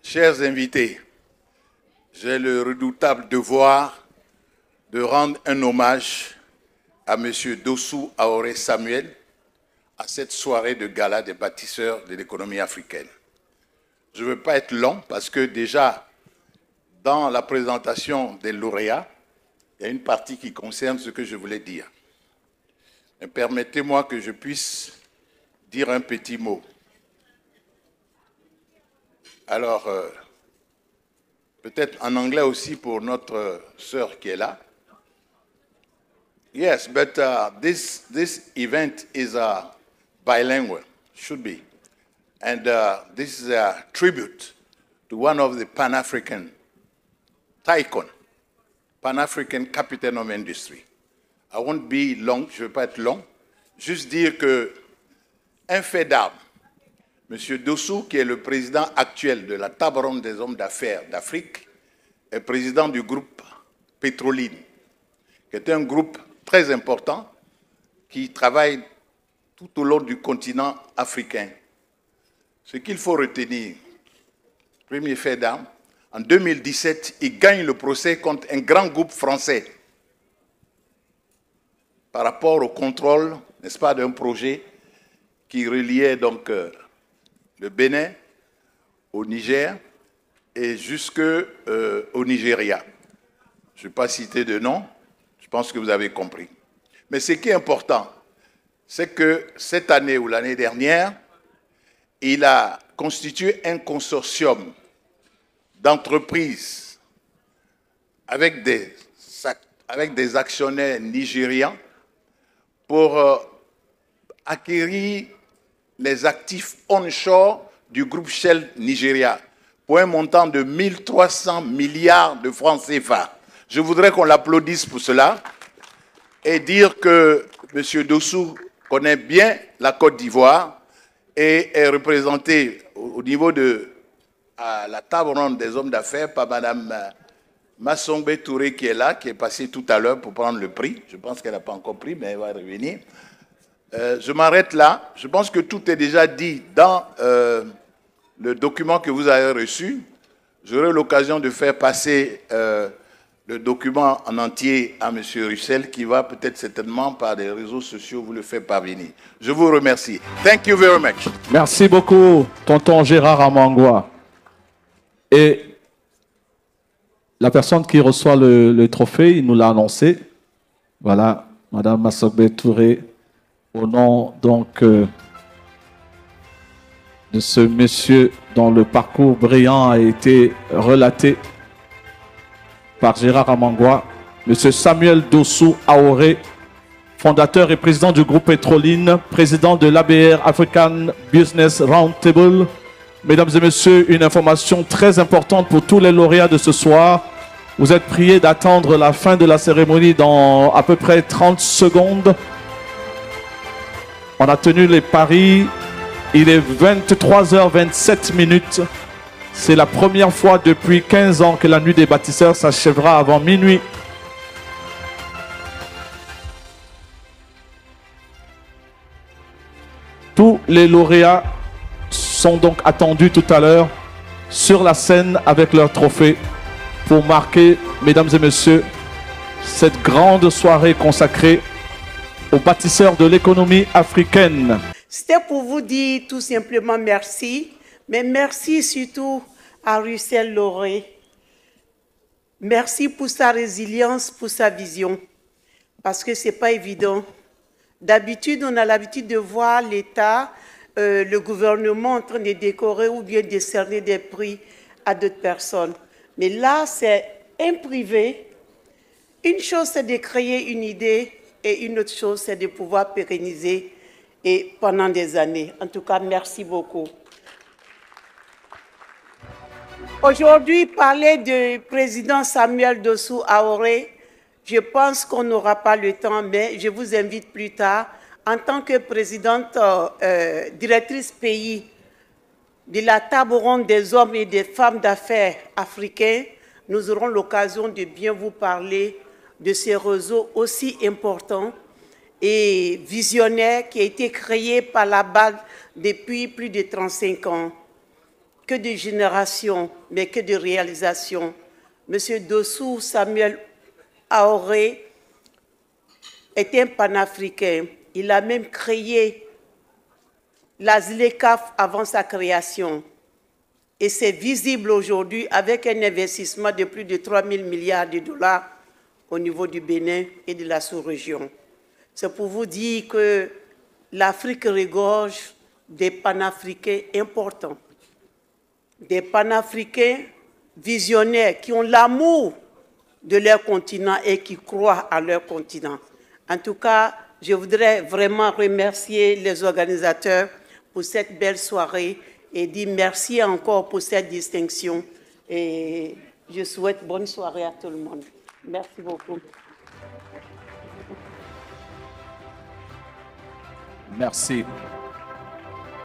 Chers invités, j'ai le redoutable devoir de rendre un hommage à M. Dossou Ahoré Samuel à cette soirée de gala des bâtisseurs de l'économie africaine. Je ne veux pas être long parce que déjà, dans la présentation des lauréats, il y a une partie qui concerne ce que je voulais dire. Mais permettez-moi que je puisse dire un petit mot. Alors, peut-être en anglais aussi pour notre sœur qui est là. Yes, but this event is bilingual, should be. And this is a tribute to one of the Pan-African tycoon, Pan-African captain of industry. I won't be long, je ne vais pas être long. Juste dire que un fait d'armes, M. Dossou, qui est le président actuel de la table ronde des hommes d'affaires d'Afrique, est président du groupe Petroline, qui est un groupe très important qui travaille tout au long du continent africain. Ce qu'il faut retenir, premier fait d'armes, en 2017, il gagne le procès contre un grand groupe français par rapport au contrôle, n'est-ce pas, d'un projet qui reliait donc le Bénin au Niger et jusqu'au Nigeria. Je ne vais pas citer de nom, je pense que vous avez compris. Mais ce qui est important, c'est que cette année ou l'année dernière, il a constitué un consortium d'entreprises avec des actionnaires nigérians pour acquérir les actifs onshore du groupe Shell Nigeria pour un montant de 1300 milliards de francs CFA. Je voudrais qu'on l'applaudisse pour cela et dire que M. Dossou connaît bien la Côte d'Ivoire et est représenté au niveau de la table ronde des hommes d'affaires par Mme Massongbe Touré qui est là, qui est passée tout à l'heure pour prendre le prix. Je pense qu'elle n'a pas encore pris, mais elle va revenir. Je m'arrête là. Je pense que tout est déjà dit dans le document que vous avez reçu. J'aurai l'occasion de faire passer le document en entier à M. Russell, qui va peut-être certainement par les réseaux sociaux vous le faire parvenir. Je vous remercie. Thank you very much. Merci beaucoup, tonton Gérard Amangwa. Et la personne qui reçoit le trophée, il nous l'a annoncé. Voilà, Mme Massogbe Touré, au nom donc de ce monsieur dont le parcours brillant a été relaté par Gérard Amangwa, M. Samuel Dossou Ahoré, fondateur et président du groupe Petroline, président de l'ABR African Business Roundtable. Mesdames et messieurs, une information très importante pour tous les lauréats de ce soir. Vous êtes priés d'attendre la fin de la cérémonie dans à peu près 30 secondes. On a tenu les paris. Il est 23h27. C'est la première fois depuis 15 ans que la nuit des bâtisseurs s'achèvera avant minuit. Tous les lauréats sont donc attendus tout à l'heure sur la scène avec leur trophée pour marquer, mesdames et messieurs, cette grande soirée consacrée aux bâtisseurs de l'économie africaine. C'était pour vous dire tout simplement merci, mais merci surtout à Russell Lauré. Merci pour sa résilience, pour sa vision, parce que ce n'est pas évident. D'habitude, on a l'habitude de voir l'État, le gouvernement en train de décorer ou bien décerner des prix à d'autres personnes. Mais là, c'est un privé. Une chose, c'est de créer une idée et une autre chose, c'est de pouvoir pérenniser et pendant des années. En tout cas, merci beaucoup. Aujourd'hui, parler du président Samuel Dossou Ahoré, je pense qu'on n'aura pas le temps, mais je vous invite plus tard, en tant que présidente directrice pays de la table ronde des hommes et des femmes d'affaires africains, nous aurons l'occasion de bien vous parler de ces réseaux aussi importants et visionnaires qui a été créé par la BAD depuis plus de 35 ans. que de génération, mais que de réalisation. Monsieur Dossou Samuel Aoré est un panafricain. Il a même créé la ZLECAf avant sa création. Et c'est visible aujourd'hui avec un investissement de plus de 3 000 milliards de dollars au niveau du Bénin et de la sous-région. C'est pour vous dire que l'Afrique regorge des panafricains importants, des panafricains visionnaires qui ont l'amour de leur continent et qui croient à leur continent. En tout cas, je voudrais vraiment remercier les organisateurs pour cette belle soirée et dire merci encore pour cette distinction. Et je souhaite bonne soirée à tout le monde. Merci beaucoup. Merci.